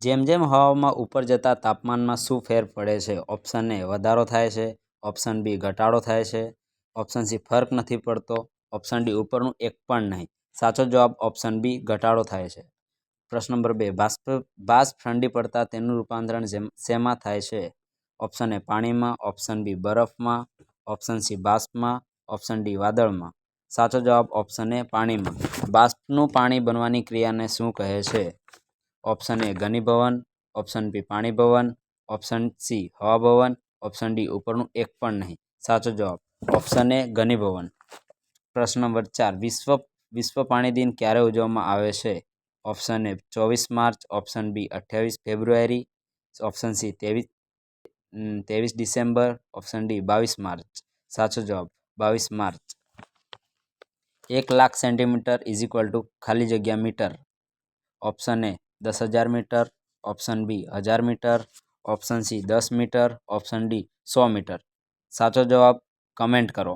જેમ જેમ હવામાં ઉપર જતા તાપમાનમાં શું ફેર પડે છે? ઓપ્શન એ વધારો થાય છે, ઓપ્શન બી ઘટાડો થાય છે, ઓપ્શન સી ફરક નથી પડતો, ઓપ્શન ડી ઉપરનું એક પણ નહીં. સાચો જવાબ ઓપ્શન બી ઘટાડો થાય છે. પ્રશ્ન નંબર 2, બાષ્પ ઠંડી પડતા તેનું રૂપાંતરણ શેમાં થાય છે? ઓપ્શન એ પાણીમાં, ઓપ્શન બી બરફમાં, ઓપ્શન સી બાષ્પમાં, ઓપ્શન ડી વાદળમાં. સાચો જવાબ ઓપ્શન એ પાણીમાં. બાષ્પનું પાણી બનવાની ક્રિયાને શું કહે છે? ઓપ્શન એ ઘનીભવન, ઓપ્શન બી પાણીભવન, ઓપ્શન સી હવાભવન, ઓપ્શન ડી ઉપરનું એક પણ નહીં. સાચો જવાબ ઓપ્શન એ ઘનીભવન. પ્રશ્ન નંબર 4, વિશ્વ પાણી દિન ક્યારે ઉજવવામાં આવે છે? Option A 24 March, option B 28 ફેબ્રુઆરી, option C 23 December, option D 22 March. સાચો જવાબ 22 માર્ચ. 1,00,000 સેન્ટીમીટર ખાલી જગ્યા metre. Option A 10,000 metre, option B 1000 metre, option C 10 metre, option D 100 metre. સાચો જવાબ કમેન્ટ કરો.